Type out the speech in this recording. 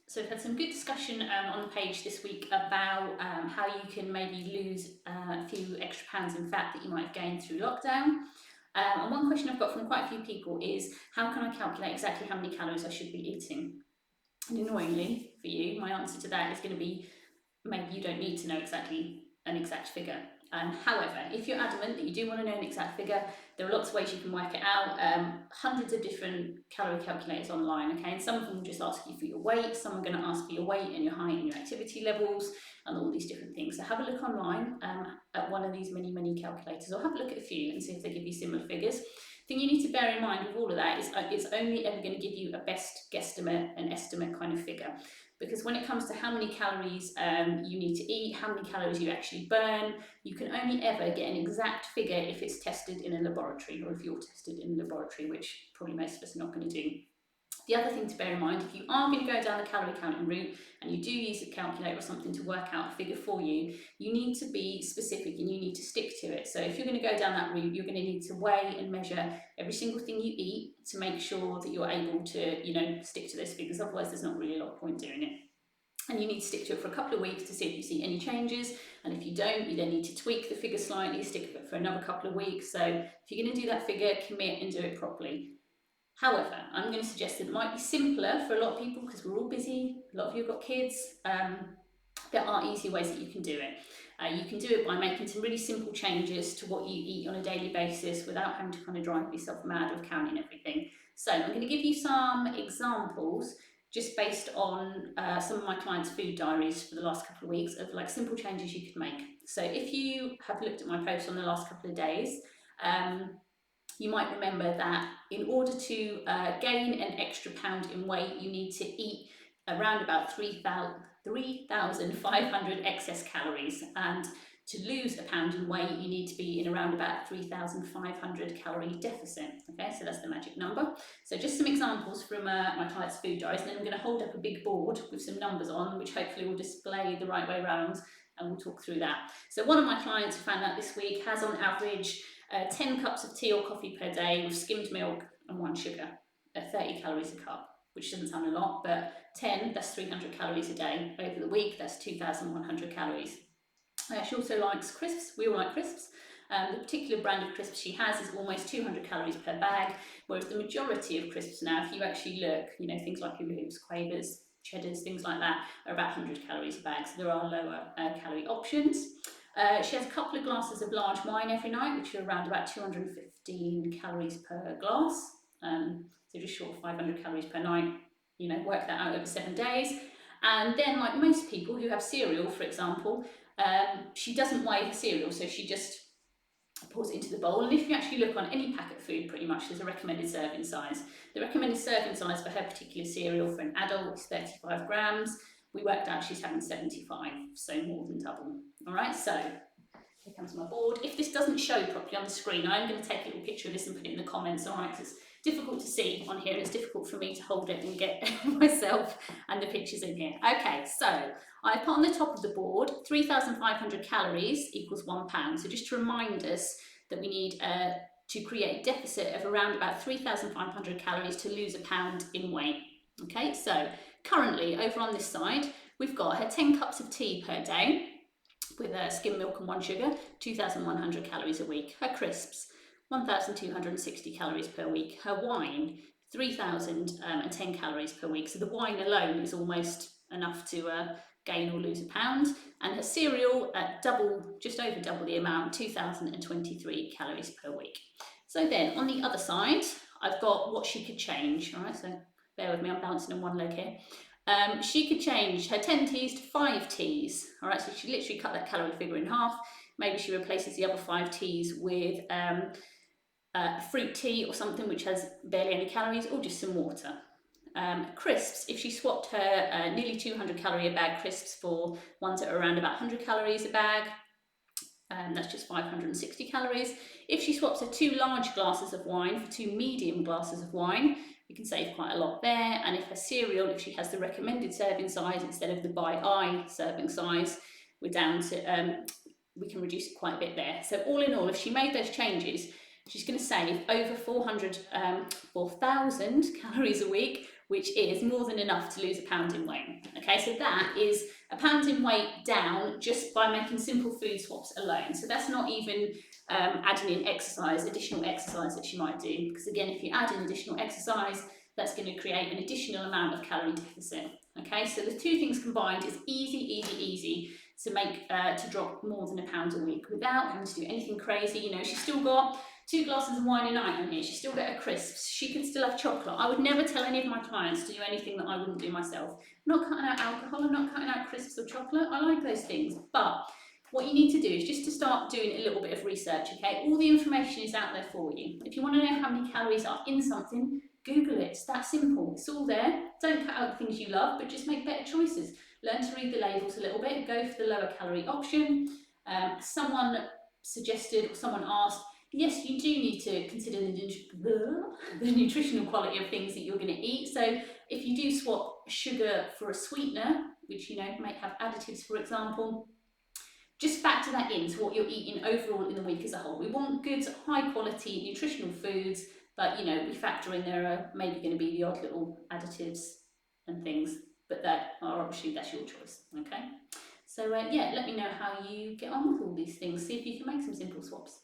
So we've had some good discussion on the page this week about how you can maybe lose a few extra pounds in fat that you might have gained through lockdown. And one question I've got from quite a few people is, how can I calculate exactly how many calories I should be eating? And annoyingly for you, my answer to that is going to be, maybe you don't need to know exactly an exact figure. However, if you're adamant that you do want to know an exact figure, there are lots of ways you can work it out. Hundreds of different calorie calculators online, okay? And some of them will just ask you for your weight, some are going to ask for your weight and your height and your activity levels and all these different things. So have a look online at one of these many calculators, or have a look at a few and see if they give you similar figures. The thing you need to bear in mind with all of that is it's only ever going to give you a best guesstimate, an estimate kind of figure. Because when it comes to how many calories you need to eat, how many calories you actually burn, you can only ever get an exact figure if it's tested in a laboratory, or if you're tested in a laboratory, which probably most of us are not going to do. The other thing to bear in mind, if you are going to go down the calorie counting route and you do use a calculator or something to work out a figure for you, you need to be specific and you need to stick to it. So if you're going to go down that route, you're going to need to weigh and measure every single thing you eat to make sure that you're able to, stick to those figures. Otherwise, there's not really a lot of point doing it. And you need to stick to it for a couple of weeks to see if you see any changes. And if you don't, you then need to tweak the figure slightly, stick with it for another couple of weeks. So if you're going to do that figure, commit and do it properly. However, I'm going to suggest that it might be simpler for a lot of people because we're all busy. A lot of you have got kids. There are easier ways that you can do it. You can do it by making some really simple changes to what you eat on a daily basis without having to kind of drive yourself mad with counting everything. So I'm going to give you some examples just based on some of my clients' food diaries for the last couple of weeks of like simple changes you could make. So if you have looked at my post on the last couple of days, you might remember that in order to gain an extra pound in weight, you need to eat around about 3,500 excess calories. And to lose a pound in weight, you need to be in around about 3,500 calorie deficit. Okay, so that's the magic number. So just some examples from my clients' food diaries, and then I'm going to hold up a big board with some numbers on, which hopefully will display the right way around, and we'll talk through that. So one of my clients who found out this week has on average 10 cups of tea or coffee per day with skimmed milk and 1 sugar at 30 calories a cup, which doesn't sound a lot, but 10, that's 300 calories a day. Over the week, that's 2,100 calories. She also likes crisps. We all like crisps. The particular brand of crisps she has is almost 200 calories per bag, whereas the majority of crisps now, if you actually look, things like hula hoops, Quavers, cheddars, things like that, are about 100 calories a bag, so there are lower calorie options. She has a couple of glasses of large wine every night, which are around about 215 calories per glass, so just short of 500 calories per night. Work that out over 7 days. And then, like most people who have cereal, for example, she doesn't weigh her cereal, so she just pours it into the bowl. And if you actually look on any packet of food, pretty much there's a recommended serving size. The recommended serving size for her particular cereal for an adult is 35 grams. We worked out she's having 75, so more than double. All right, so here comes my board. If this doesn't show properly on the screen, I'm going to take a little picture of this and put it in the comments, all right, because it's difficult to see on here, and it's difficult for me to hold it and get myself and the pictures in here. Okay, so I put on the top of the board 3,500 calories equals 1 pound. So just to remind us that we need to create a deficit of around about 3,500 calories to lose a pound in weight. Okay, so currently over on this side, we've got her 10 cups of tea per day with skim milk and 1 sugar, 2,100 calories a week. Her crisps, 1,260 calories per week. Her wine, 3,010 calories per week. So the wine alone is almost enough to gain or lose a pound. And her cereal at just over double the amount, 2,023 calories per week. So then on the other side, I've got what she could change. All right, so bear with me, I'm balancing on one leg here. She could change her 10 teas to 5 teas. All right, so she literally cut that calorie figure in half. Maybe she replaces the other 5 teas with fruit tea or something which has barely any calories, or just some water. Crisps, if she swapped her nearly 200 calorie a bag crisps for ones that are around about 100 calories a bag, that's just 560 calories. If she swaps her 2 large glasses of wine for 2 medium glasses of wine, we can save quite a lot there. And if her cereal, if she has the recommended serving size instead of the by eye serving size, we're down to, we can reduce it quite a bit there. So all in all, if she made those changes, she's going to save over 4,000 calories a week, which is more than enough to lose a pound in weight. Okay, so that is a pound in weight down just by making simple food swaps alone. So that's not even adding in exercise, additional exercise that she might do, because again, if you add in additional exercise, that's going to create an additional amount of calorie deficit. Okay, so the two things combined is easy to make to drop more than a pound a week without having to do anything crazy. You know, she's still got 2 glasses of wine a night on here. She still get her crisps. She can still have chocolate. I would never tell any of my clients to do anything that I wouldn't do myself. I'm not cutting out alcohol. I'm not cutting out crisps or chocolate. I like those things, but what you need to do is just to start doing a little bit of research. Okay, all the information is out there for you. If you want to know how many calories are in something, Google it. It's that simple. It's all there. Don't cut out the things you love, but just make better choices. Learn to read the labels a little bit. Go for the lower calorie option. Someone suggested, or someone asked, yes, you do need to consider the nutritional quality of things that you're going to eat. So if you do swap sugar for a sweetener, which might have additives, for example, just factor that into what you're eating overall in the week as a whole. We want good, high quality nutritional foods, but we factor in there are maybe going to be the odd little additives and things, but that's your choice. Okay, so yeah, let me know how you get on with all these things. See if you can make some simple swaps.